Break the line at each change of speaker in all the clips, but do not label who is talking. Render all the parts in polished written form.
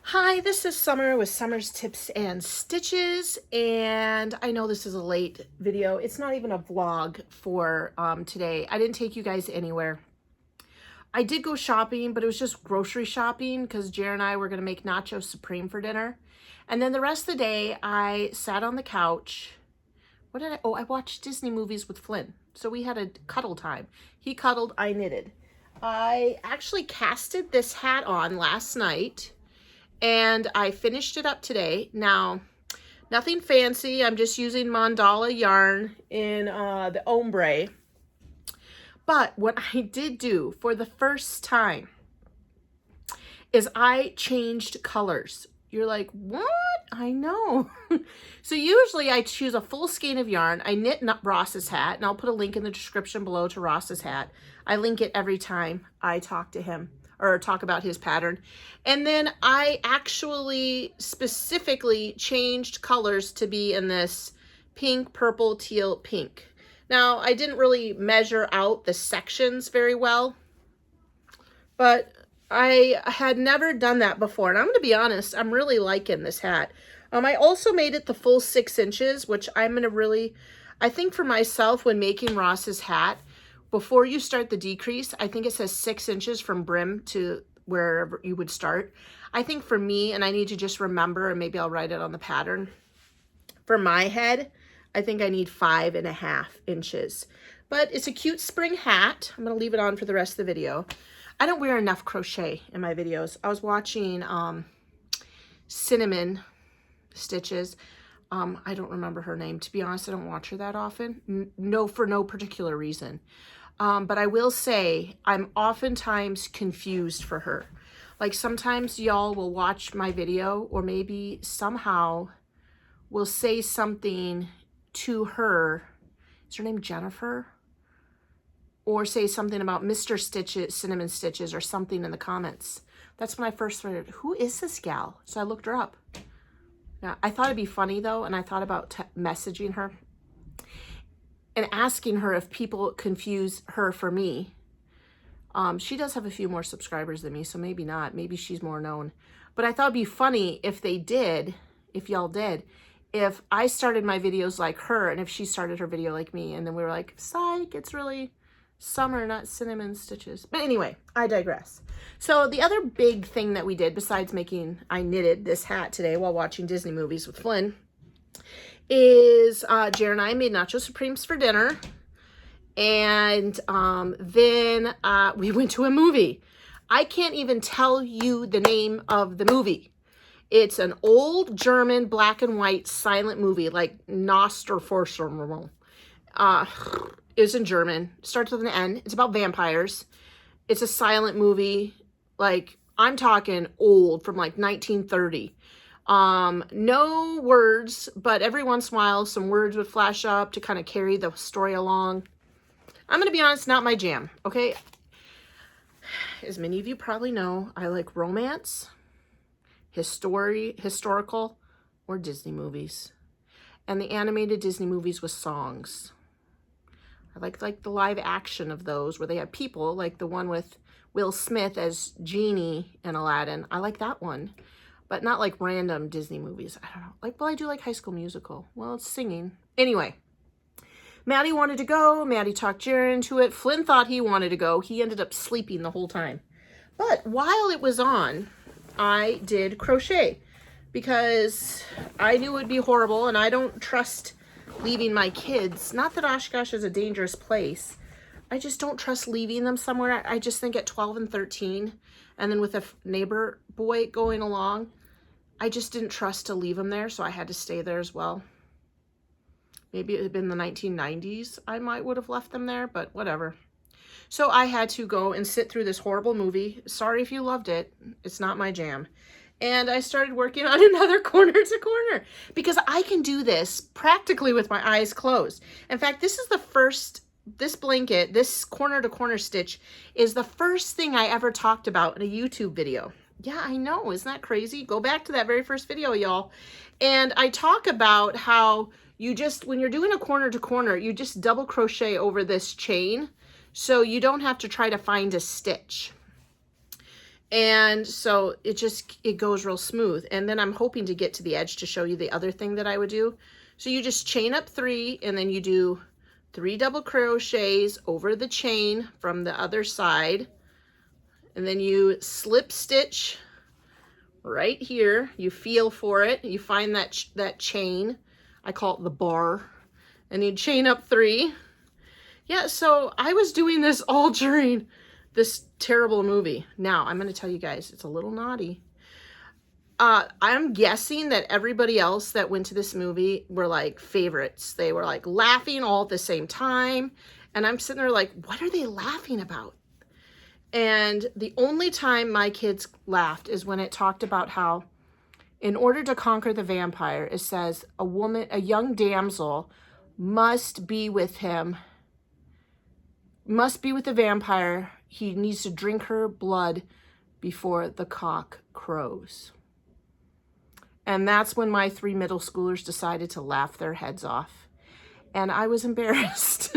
Hi, this is Summer with Summer's Tips and Stitches, and I know this is a late video. It's not even a vlog for today. I didn't take you guys anywhere. I did go shopping, but it was just grocery shopping because Jer and I were going to make nacho supreme for dinner. And then the rest of the day, I sat on the couch. What did I? Oh, I watched Disney movies with Flynn. So we had a cuddle time. He cuddled, I knitted. I actually casted this hat on last night. And I finished it up today. Now, nothing fancy. I'm just using mandala yarn in the ombre. But what I did do for the first time is I changed colors. You're like, what? I know. So usually I choose a full skein of yarn. I knit Ross's hat, and I'll put a link in the description below to Ross's hat. I link it every time I talk to him or talk about his pattern. And then I actually specifically changed colors to be in this pink, purple, teal, pink. Now, I didn't really measure out the sections very well, but I had never done that before. And I'm going to be honest, I'm really liking this hat. I also made it the full 6 inches, which I'm going to really, I think for myself when making Ross's hat, before you start the decrease, I think it says 6 inches from brim to wherever you would start. I think for me, and I need to just remember, and maybe I'll write it on the pattern, for my head, I think I need 5.5 inches. But it's a cute spring hat. I'm going to leave it on for the rest of the video. I don't wear enough crochet in my videos. I was watching Cinnamon Stitches. I don't remember her name. To be honest, I don't watch her that often. No, for no particular reason. But I will say I'm oftentimes confused for her. Like sometimes y'all will watch my video or maybe somehow will say something to her. Is her name Jennifer? Or say something about Mr. Stitches, Cinnamon Stitches or something in the comments. That's when I first started, who is this gal? So I looked her up. Now, I thought it'd be funny though, and I thought about messaging her and asking her if people confuse her for me. She does have a few more subscribers than me, so maybe not. Maybe she's more known. But I thought it'd be funny if they did, if y'all did, if I started my videos like her and if she started her video like me. And then we were like, psych, it's really Summer, not Cinnamon Stitches. But anyway, I digress. So the other big thing that we did besides I knitted this hat today while watching Disney movies with Flynn, is Jer and I made nacho supremes for dinner. And then we went to a movie. I can't even tell you the name of the movie. It's an old German black and white silent movie, like Nostrforschung. It's in German. Starts with an N. It's about vampires. It's a silent movie. Like, I'm talking old, from like 1930. No words, but every once in a while, some words would flash up to kind of carry the story along. I'm going to be honest, not my jam, okay? As many of you probably know, I like romance, historical, or Disney movies. And the animated Disney movies with songs. I like the live action of those where they have people, like the one with Will Smith as Genie in Aladdin. I like that one, but not like random Disney movies. I don't know. Like, well, I do like High School Musical. Well, it's singing. Anyway, Maddie wanted to go. Maddie talked Jared into it. Flynn thought he wanted to go. He ended up sleeping the whole time. But while it was on, I did crochet because I knew it would be horrible and I don't trust leaving my kids. Not that Oshkosh is a dangerous place. I just don't trust leaving them somewhere. I just think at 12 and 13, and then with a neighbor boy going along, I just didn't trust to leave them there, so I had to stay there as well. Maybe it had been the 1990s, I would have left them there, but whatever. So I had to go and sit through this horrible movie. Sorry if you loved it. It's not my jam. And I started working on another corner to corner because I can do this practically with my eyes closed. In fact, this is the first, this blanket, this corner to corner stitch is the first thing I ever talked about in a YouTube video. Yeah, I know. Isn't that crazy? Go back to that very first video, y'all. And I talk about how you just, when you're doing a corner to corner, you just double crochet over this chain so you don't have to try to find a stitch. And so it goes real smooth. And then I'm hoping to get to the edge to show you the other thing that I would do. So you just chain up 3, and then you do 3 double crochets over the chain from the other side. And then you slip stitch right here. You feel for it. You find that chain. I call it the bar. And you chain up 3. Yeah, so I was doing this all during this terrible movie. Now, I'm going to tell you guys, it's a little naughty. I'm guessing that everybody else that went to this movie were like favorites. They were like laughing all at the same time. And I'm sitting there like, what are they laughing about? And the only time my kids laughed is when it talked about how in order to conquer the vampire, it says a young damsel must be with him, must be with the vampire. He needs to drink her blood before the cock crows. And that's when my 3 middle schoolers decided to laugh their heads off. And I was embarrassed.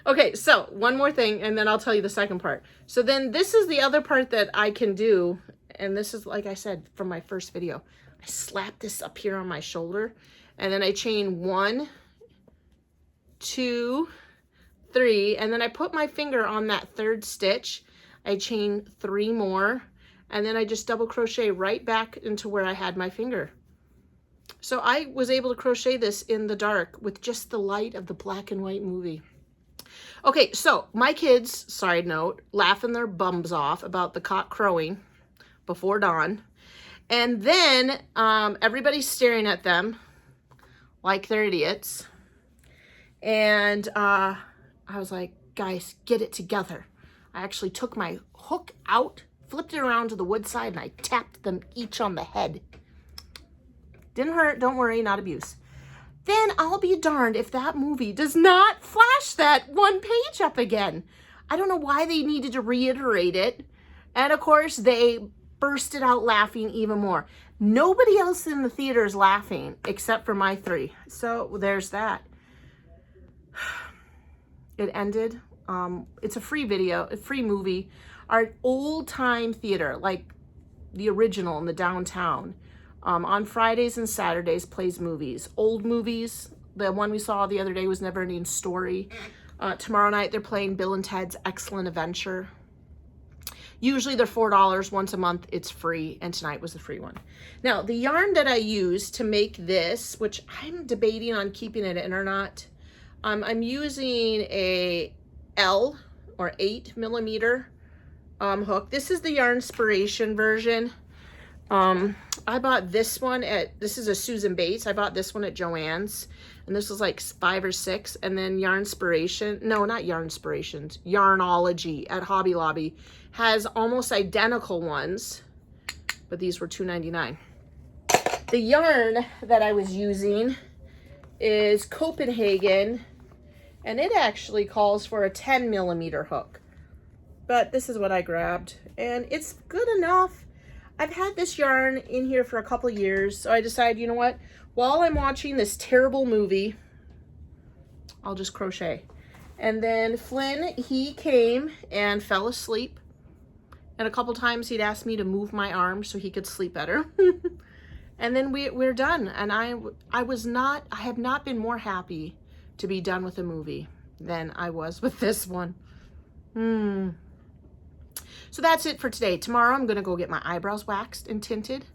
Okay, so one more thing, and then I'll tell you the second part. So then this is the other part that I can do. And this is, like I said, from my first video. I slap this up here on my shoulder. And then I chain 1, 2, 3. And then I put my finger on that 3rd stitch. I chain 3 more. And then I just double crochet right back into where I had my finger. So I was able to crochet this in the dark with just the light of the black and white movie. Okay, so my kids, side note, laughing their bums off about the cock crowing before dawn. And then everybody's staring at them like they're idiots. And I was like, guys, get it together. I actually took my hook out, flipped it around to the wood side, and I tapped them each on the head. Didn't hurt, don't worry, not abuse. Then I'll be darned if that movie does not flash that one page up again. I don't know why they needed to reiterate it. And of course, they bursted out laughing even more. Nobody else in the theater is laughing except for my 3. So there's that. It ended. It's a free video, a free movie. Our old time theater, like the original in the downtown, on Fridays and Saturdays plays movies. Old movies. The one we saw the other day was Never Ending Story. Tomorrow night they're playing Bill and Ted's Excellent Adventure. Usually they're $4 once a month. It's free, and tonight was the free one. Now, the yarn that I used to make this, which I'm debating on keeping it in or not, I'm using a L or 8mm hook. This is the Yarnspiration version. I bought this one this is a Susan Bates. I bought this one at Joann's, and this was like 5 or 6. And then Yarnspiration, no, not Yarnspirations, Yarnology at Hobby Lobby has almost identical ones, but these were $2.99. The yarn that I was using is Copenhagen, and it actually calls for a 10mm hook, but this is what I grabbed, and it's good enough. I've had this yarn in here for a couple of years, so I decided, you know what, while I'm watching this terrible movie, I'll just crochet. And then Flynn, he came and fell asleep, and a couple times he'd ask me to move my arm so he could sleep better. And then we're done, and I have not been more happy to be done with a movie than I was with this one. So that's it for today. Tomorrow I'm going to go get my eyebrows waxed and tinted.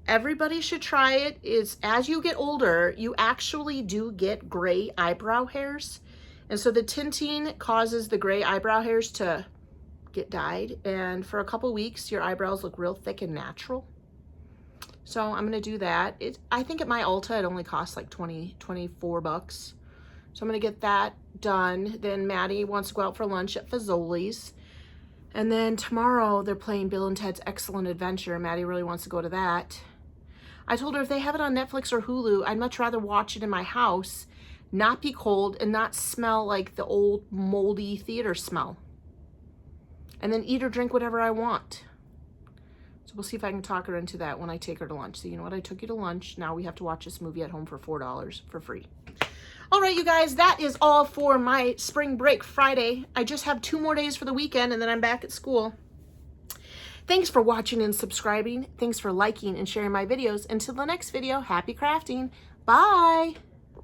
Everybody should try it. As you get older, you actually do get gray eyebrow hairs. And so the tinting causes the gray eyebrow hairs to get dyed. And for a couple weeks, your eyebrows look real thick and natural. So I'm going to do that. I think at my Ulta, it only costs like 24 bucks. So I'm going to get that done. Then Maddie wants to go out for lunch at Fazoli's. And then tomorrow they're playing Bill and Ted's Excellent Adventure. Maddie really wants to go to that. I told her if they have it on Netflix or Hulu, I'd much rather watch it in my house, not be cold, and not smell like the old moldy theater smell. And then eat or drink whatever I want. So we'll see if I can talk her into that when I take her to lunch. So you know what, I took you to lunch. Now we have to watch this movie at home for $4 for free. All right, you guys, that is all for my spring break Friday. I just have 2 more days for the weekend, and then I'm back at school. Thanks for watching and subscribing. Thanks for liking and sharing my videos. Until the next video, happy crafting. Bye.